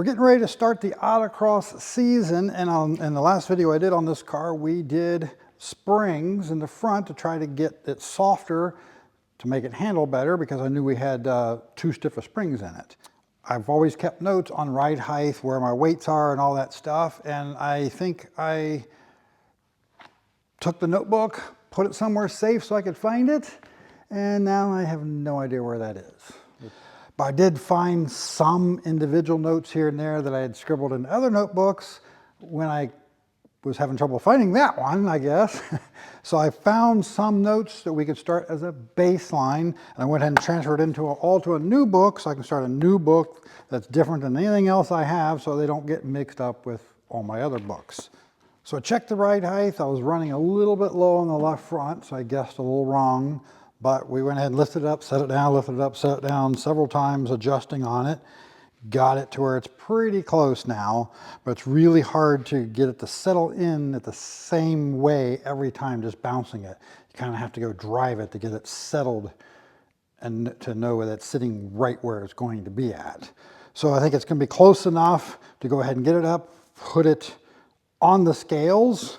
We're getting ready to start the autocross season, and in the last video I did on this car, we did springs in the front to try to get it softer to make it handle better because I knew we had too stiff of springs in it. I've always kept notes on ride height, where my weights are and all that stuff, and I think I took the notebook, put it somewhere safe so I could find it, and now I have no idea where that is. But I did find some individual notes here and there that I had scribbled in other notebooks when I was having trouble finding that one, I guess. So I found some notes that we could start as a baseline, and I went ahead and transferred it all to a new book so I can start a new book that's different than anything else I have so they don't get mixed up with all my other books. So I checked the ride height. I was running a little bit low on the left front, so I guessed a little wrong. But we went ahead and lifted it up, set it down, lifted it up, set it down several times, adjusting on it. Got it to where it's pretty close now, but it's really hard to get it to settle in at the same way every time, just bouncing it. You kind of have to go drive it to get it settled and to know that it's sitting right where it's going to be at. So I think it's going to be close enough to go ahead and get it up, put it on the scales,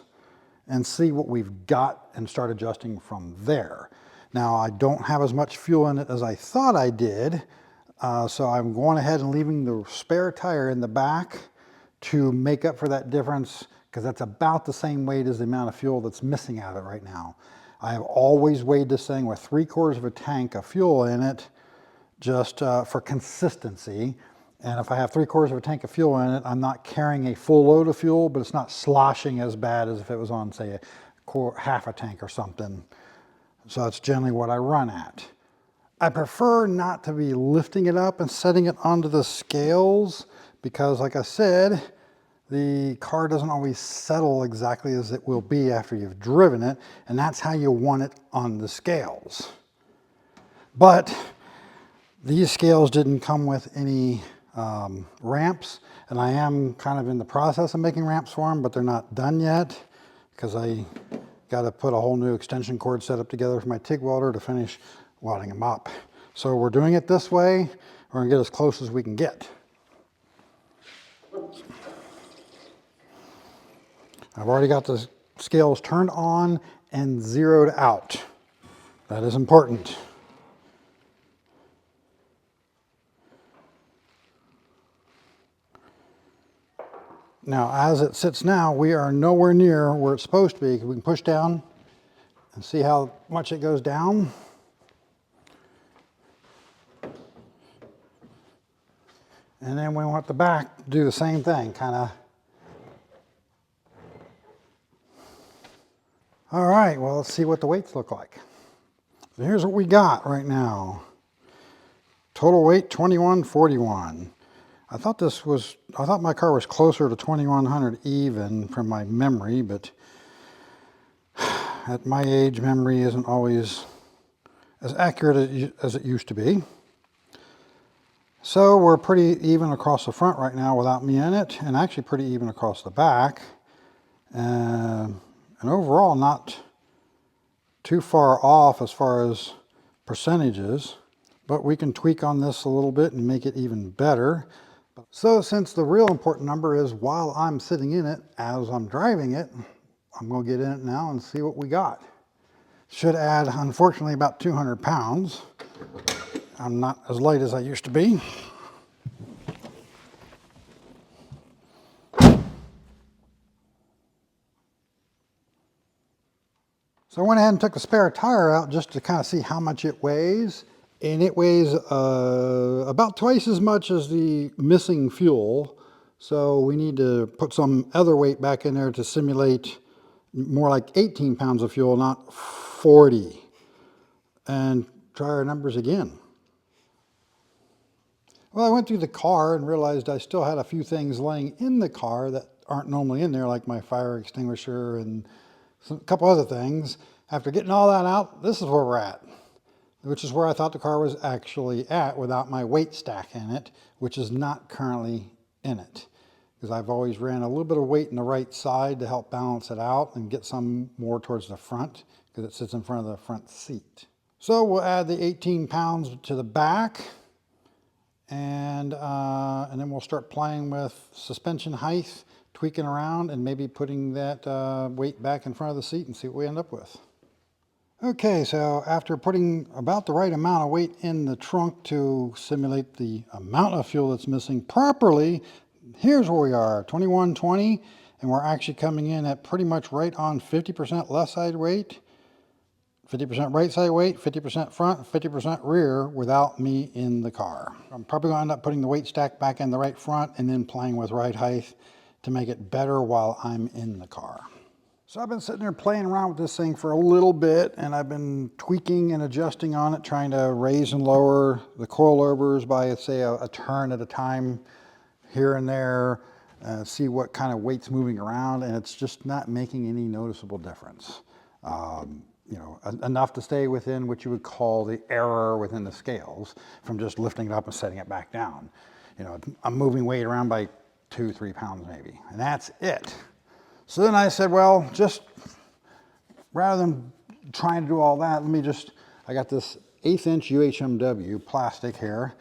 and see what we've got and start adjusting from there. Now, I don't have as much fuel in it as I thought I did, so I'm going ahead and leaving the spare tire in the back to make up for that difference, because that's about the same weight as the amount of fuel that's missing out of it right now. I have always weighed this thing with 3/4 of a tank of fuel in it, just for consistency. And if I have 3/4 of a tank of fuel in it, I'm not carrying a full load of fuel, but it's not sloshing as bad as if it was on, say, half a tank or something. So that's generally what I run at. I prefer not to be lifting it up and setting it onto the scales because, like I said, the car doesn't always settle exactly as it will be after you've driven it, and that's how you want it on the scales. But these scales didn't come with any ramps, and I am kind of in the process of making ramps for them, but they're not done yet because I got to put a whole new extension cord set up together for my TIG welder to finish welding them up. So we're doing it this way. We're going to get as close as we can get. I've already got the scales turned on and zeroed out. That is important. Now, as it sits now, we are nowhere near where it's supposed to be. We can push down and see how much it goes down. And then we want the back to do the same thing, kind of. All right, well, let's see what the weights look like. So here's what we got right now. Total weight, 2141. I thought my car was closer to 2100 even from my memory, but at my age, memory isn't always as accurate as it used to be. So we're pretty even across the front right now without me in it, and actually pretty even across the back. And overall, not too far off as far as percentages, but we can tweak on this a little bit and make it even better. So since the real important number is while I'm sitting in it, as I'm driving it, I'm going to get in it now and see what we got. Should add, unfortunately, about 200 pounds. I'm not as light as I used to be. So I went ahead and took the spare tire out just to kind of see how much it weighs. And it weighs about twice as much as the missing fuel. So we need to put some other weight back in there to simulate more like 18 pounds of fuel, not 40. And try our numbers again. Well, I went through the car and realized I still had a few things laying in the car that aren't normally in there, like my fire extinguisher and a couple other things. After getting all that out, this is where we're at, which is where I thought the car was actually at without my weight stack in it, which is not currently in it. Because I've always ran a little bit of weight in the right side to help balance it out and get some more towards the front, because it sits in front of the front seat. So we'll add the 18 pounds to the back, And then we'll start playing with suspension height, tweaking around, and maybe putting that weight back in front of the seat and see what we end up with. Okay, so after putting about the right amount of weight in the trunk to simulate the amount of fuel that's missing properly, here's where we are, 2120, and we're actually coming in at pretty much right on 50% left side weight, 50% right side weight, 50% front, 50% rear without me in the car. I'm probably going to end up putting the weight stack back in the right front and then playing with ride height to make it better while I'm in the car. So I've been sitting there playing around with this thing for a little bit, and I've been tweaking and adjusting on it, trying to raise and lower the coilovers by, say, a turn at a time here and there, see what kind of weight's moving around, and it's just not making any noticeable difference. You know, enough to stay within what you would call the error within the scales from just lifting it up and setting it back down. You know, I'm moving weight around by 2-3 pounds maybe, and that's it. So then I said, well, just rather than trying to do all that, I got this 1/8 inch UHMW plastic here,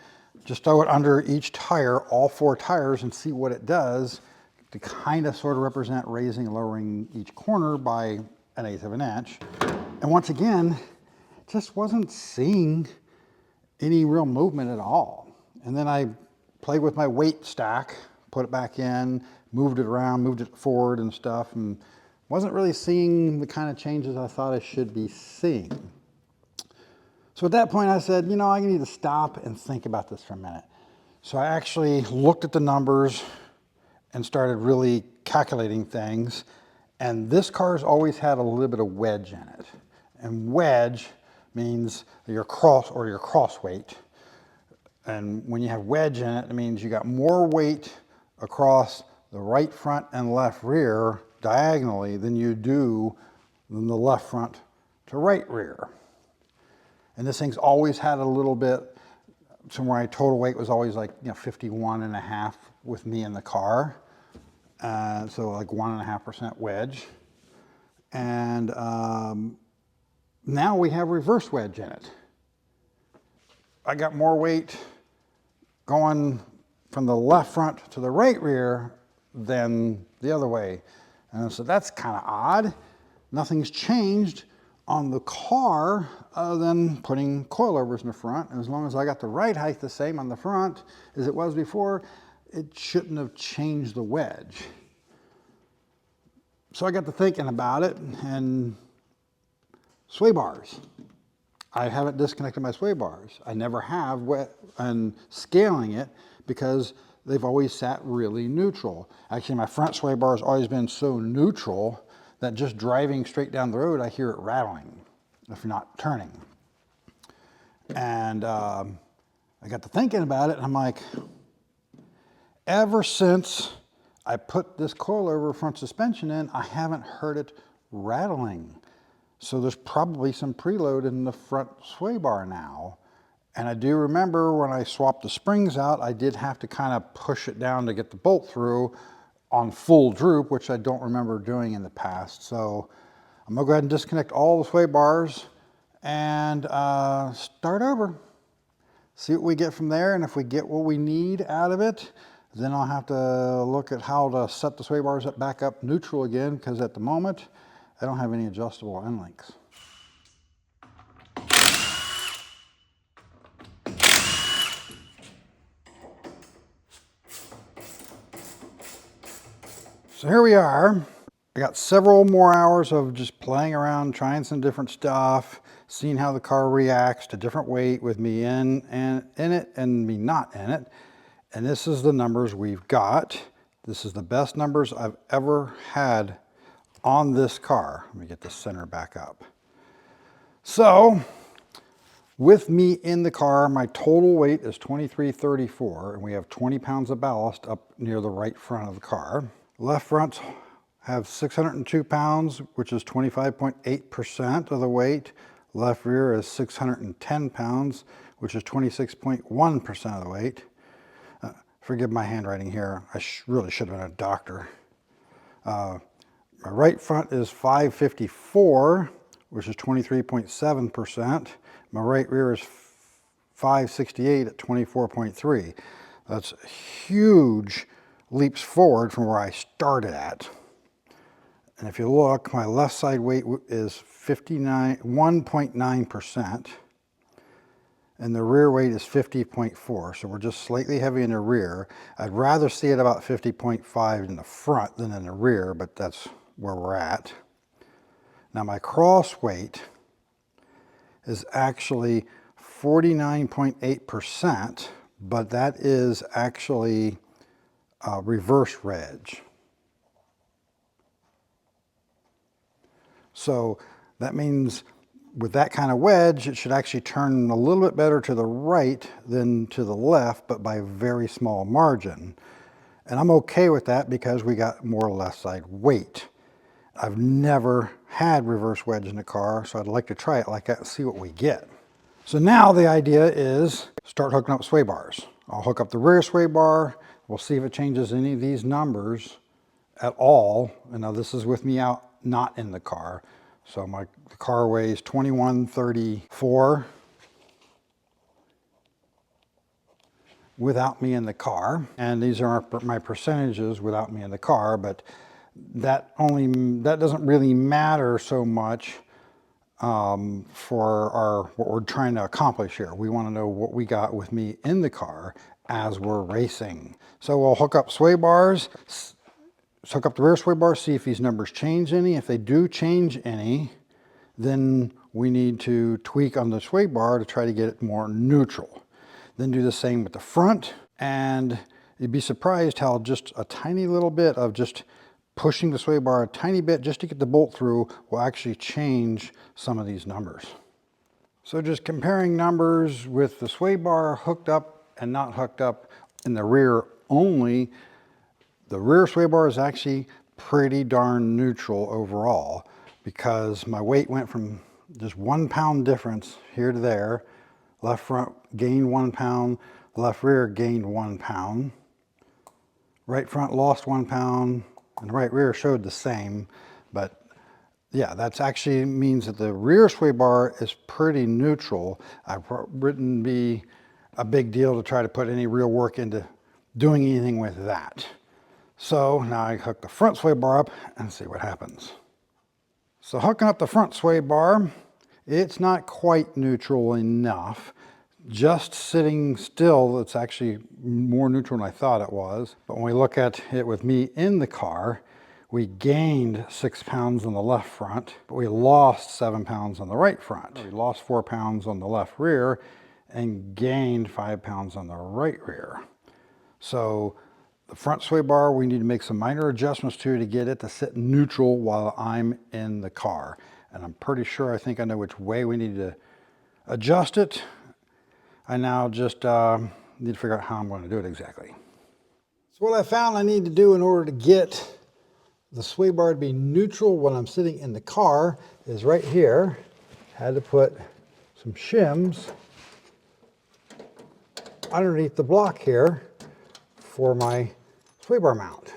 just throw it under each tire, all 4 tires, and see what it does to kind of sort of represent raising and lowering each corner by 1/8 of an inch. And once again, just wasn't seeing any real movement at all. And then I played with my weight stack, put it back in, moved it around, moved it forward and stuff, and wasn't really seeing the kind of changes I thought I should be seeing. So at that point I said, you know, I need to stop and think about this for a minute. So I actually looked at the numbers and started really calculating things. And this car's always had a little bit of wedge in it. And wedge means your cross or your cross weight. And when you have wedge in it, it means you got more weight across the right front and left rear diagonally than you do than the left front to right rear. And this thing's always had a little bit, somewhere my total weight was always like 51.5 with me in the car. So like 1.5% wedge. And now we have reverse wedge in it. I got more weight going from the left front to the right rear than the other way. And so that's kind of odd. Nothing's changed on the car other than putting coilovers in the front. And as long as I got the ride height the same on the front as it was before, it shouldn't have changed the wedge. So I got to thinking about it, and sway bars. I haven't disconnected my sway bars. I never have, and scaling it because they've always sat really neutral. Actually, my front sway bar has always been so neutral that just driving straight down the road, I hear it rattling if you're not turning. And I got to thinking about it, and I'm like, ever since I put this coilover front suspension in, I haven't heard it rattling. So there's probably some preload in the front sway bar now. And I do remember when I swapped the springs out, I did have to kind of push it down to get the bolt through on full droop, which I don't remember doing in the past. So I'm gonna go ahead and disconnect all the sway bars and start over. See what we get from there, and if we get what we need out of it, then I'll have to look at how to set the sway bars back up neutral again, because at the moment, I don't have any adjustable end links. So here we are. I got several more hours of just playing around, trying some different stuff, seeing how the car reacts to different weight with me in it and me not in it. And this is the numbers we've got. This is the best numbers I've ever had on this car. Let me get the center back up. So with me in the car, my total weight is 2334, and we have 20 pounds of ballast up near the right front of the car. Left fronts have 602 pounds, which is 25.8% of the weight. Left rear is 610 pounds, which is 26.1% of the weight. Forgive my handwriting here. I really should have been a doctor. My right front is 554, which is 23.7%. My right rear is 568 at 24.3. That's huge leaps forward from where I started at. And if you look, my left side weight is 1.9%, and the rear weight is 50.4, so we're just slightly heavy in the rear. I'd rather see it about 50.5 in the front than in the rear, but that's where we're at. Now my cross weight is actually 49.8%, but that is actually reverse wedge. So that means with that kind of wedge, it should actually turn a little bit better to the right than to the left, but by a very small margin. And I'm okay with that because we got more left side weight. I've never had reverse wedge in a car, so I'd like to try it like that and see what we get. So now the idea is start hooking up sway bars. I'll hook up the rear sway bar. We'll see if it changes any of these numbers at all. And now this is with me out, not in the car. So the car weighs 2134 without me in the car. And these are my percentages without me in the car, but that doesn't really matter so much for what we're trying to accomplish here. We want to know what we got with me in the car as we're racing. So we'll hook up sway bars. Let's hook up the rear sway bar, see if these numbers change any. If they do change any, then we need to tweak on the sway bar to try to get it more neutral. Then do the same with the front, and you'd be surprised how just a tiny little bit of just pushing the sway bar a tiny bit just to get the bolt through will actually change some of these numbers. So just comparing numbers with the sway bar hooked up and not hooked up in the rear only, the rear sway bar is actually pretty darn neutral overall because my weight went from just 1 pound difference here to there. Left front gained 1 pound, left rear gained 1 pound. Right front lost 1 pound, and the right rear showed the same. But yeah, that actually means that the rear sway bar is pretty neutral. It wouldn't be a big deal to try to put any real work into doing anything with that. So now I hook the front sway bar up and see what happens. So hooking up the front sway bar, it's not quite neutral enough. Just sitting still, it's actually more neutral than I thought it was. But when we look at it with me in the car, we gained 6 pounds on the left front, but we lost 7 pounds on the right front. We lost 4 pounds on the left rear and gained 5 pounds on the right rear. So the front sway bar, we need to make some minor adjustments to get it to sit neutral while I'm in the car. And I'm pretty sure, I think I know which way we need to adjust it. I now just need to figure out how I'm going to do it exactly. So what I found I need to do in order to get the sway bar to be neutral when I'm sitting in the car is right here. Had to put some shims underneath the block here for my sway bar mount.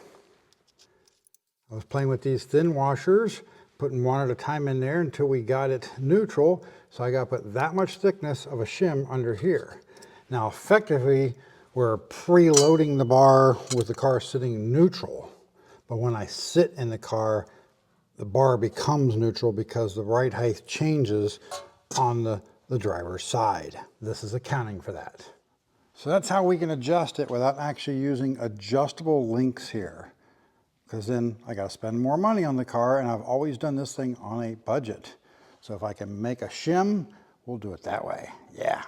I was playing with these thin washers, putting one at a time in there until we got it neutral. So I got to put that much thickness of a shim under here. Now effectively, we're preloading the bar with the car sitting neutral. But when I sit in the car, the bar becomes neutral because the ride height changes on the driver's side. This is accounting for that. So that's how we can adjust it without actually using adjustable links here. Because then I got to spend more money on the car, and I've always done this thing on a budget. So if I can make a shim, we'll do it that way. Yeah.